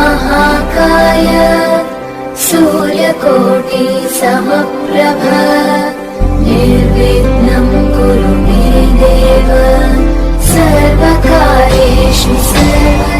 महाकाय सूर्यकोटि समप्रभ निर्विघ्नं कुरु मे देव सर्वकार्येषु सर्वदा।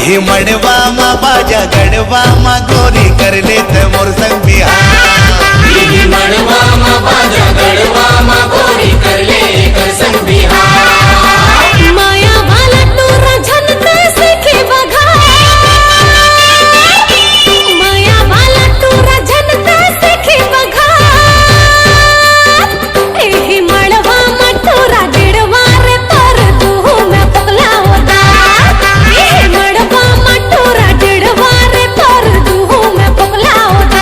ही मड़वा मा बाजा गड़वा मा गोरी कर लेत मोर संग बिहार। ही मड़वा मा बाजा गड़वा मा गोरी कर ले कर संग बिहार। माया वाला तोरा झनते सीखे बघार, माया वाला तोरा झनते सीखे बघार। एही मड़वा मा तोरा डेढ़वा रे तर दूह में पगला होता। एही मड़वा मा तोरा डेढ़वा रे तर दूह में पगला होता।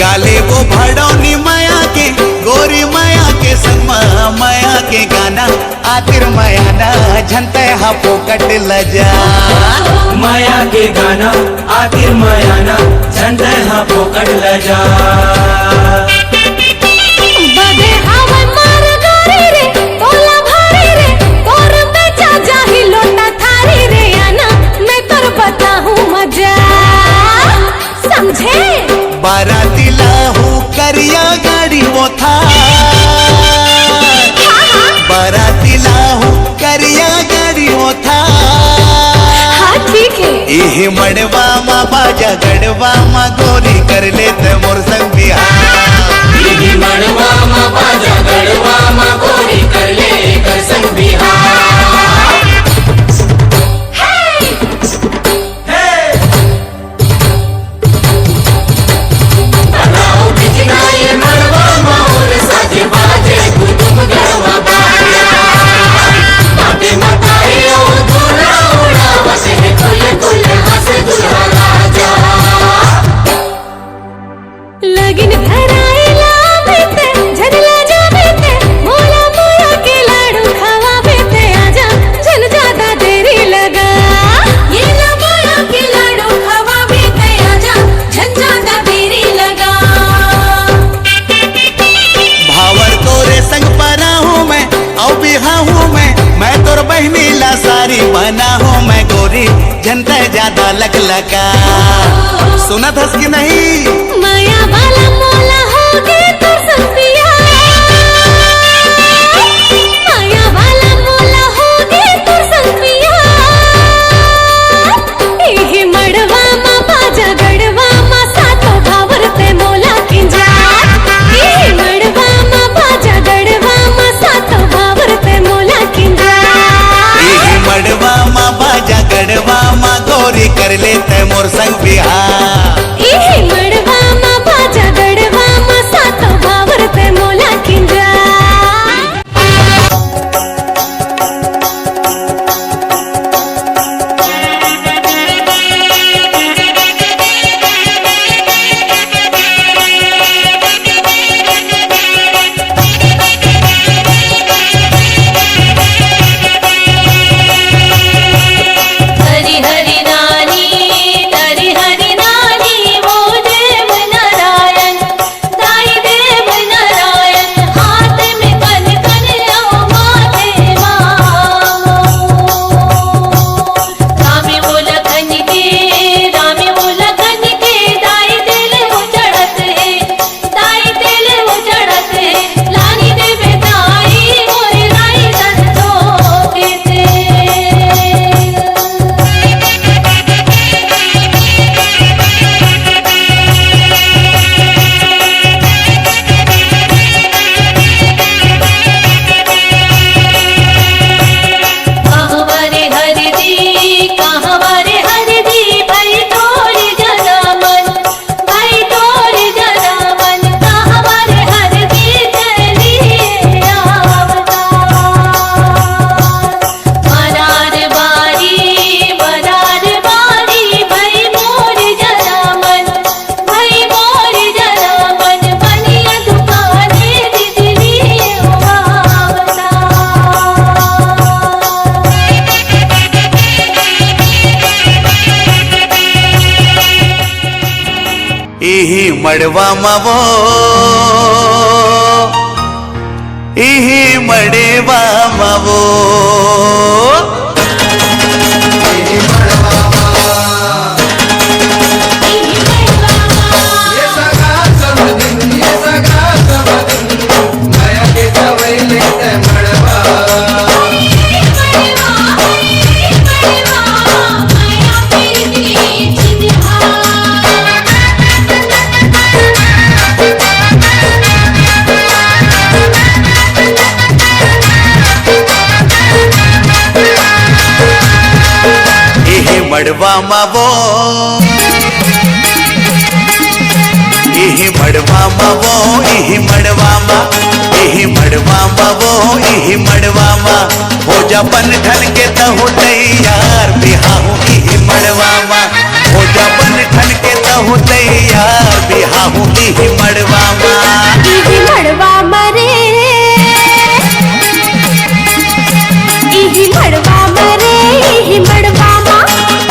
गाले वो भड़ौनी माया के गोरी माया के संग माया के गाना आतिर माया ना झनते हा पोकट लजा। माया के गाना आखिर माया ना झंडे हा पोकट लजा। बदे हवा मार गारी रे तोला भारी रे तोर बेचा जाही लोटा थारी रे आना मैं तोर बताहूँ मजा समझे। बाराती लाहू करिया गाड़ी वो था, बाराती लाहू करिया गाड़ी वो था। हाँ ठीक है। इही मड़वा मा बाजा गड़वा मा गोरी कर लेत मोर संग बिहार। ही मड़वा मा बाजा गड़वा मा गोरी कर ले कर संग बिहार। बनाओ बिजना ये मड़वा मोर साजे बाजे कुतुम गड़वा बाजा। बाटे मताए ओ दूल्हा उड़ावत है कुल कुल हंस दूल्हा राजा। लगिन धराइला बेते झरला जा बेते मोला मोला के लाडू खावा बेते आजा जन ज्यादा देरी लगा ये ना मोला के लाडू खावा बेते आजा जन ज्यादा देरी लगा भावर तोरे संग पना हूँ मैं औ बिहा हूँ मैं तोर बहनी ला सारी बना हूँ मैं गोरी जनता ज्यादा लग लगा सुनत हस कि नहीं माया वाला मोला होगे तो संपिया माया वाला मोला होगे तो संपिया इही मड़वा मा बाजा गड़वा मा सातो भावरते मोला किंजा इही मड़वा मा बाजा गड़वा मा सातो भावरते मोला किंजा इही मड़वा मा बाजा गड़वा मा गोरी कर लेते मोर संग बिहार इही मड़वा मा बाजा गड़वा मा सातो भावरते मोला किंजा हरि हरि नानी वो देव नारायण दाई देव नारायण हाथ में कन कन लो माथे मामो रामे वो लखन के दाई दिल वो चढ़त है लानी देवे दाई मोरे लाई संतो के कहवरे हरि दी भाई तोरी जनमन कहवरे हरि दी चलिए आवता मरार बारी भाई मोरी जनमन बनिया दुकाने दिजली आवता इही मड़वा मावो इही मड़वा मावो ये सगा समदिन माया के चवैले ते मड़वा इही मड़वा मावो इही मड़वा मावो इही मड़वा मा इही मड़वा मावो इही मड़वा मा हो जा बन ठन के तहु तैयार बिहाहू इही मड़वा मा हो जा बन ठन के तहु तैयार बिहाहू इही मड़वा मा इही मड़वा मरे इही मड़वा मरे इही मड़वा मा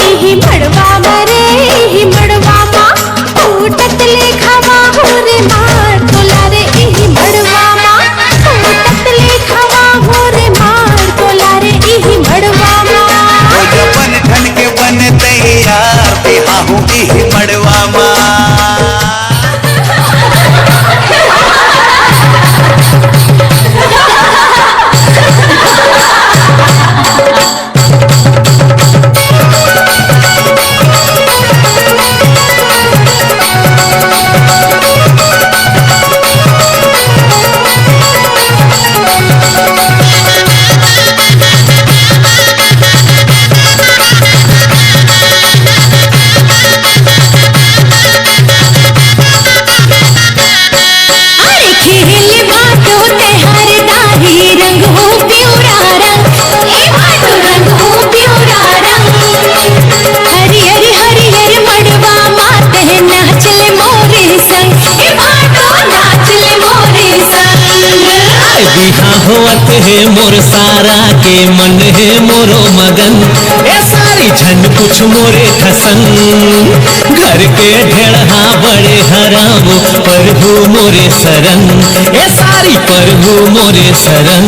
इही मड़वा मरे इही मड़वा मा टूटत लेखावा हो रे मार तोला रे इही मड़वा मा टूटत लेखावा हो रे मार तोला रे इही मड़वा मा हो जा बन ठन के बन तैयार बिहाहू इही मड़वा मा चाहवत है मोर सारा के मन है मोरो मगन। ए सारी झन कुछ मोरे खसन घर के ढेढ़ा बड़े हराबो प्रभु मोरे शरण। ए सारी प्रभु मोरे शरण।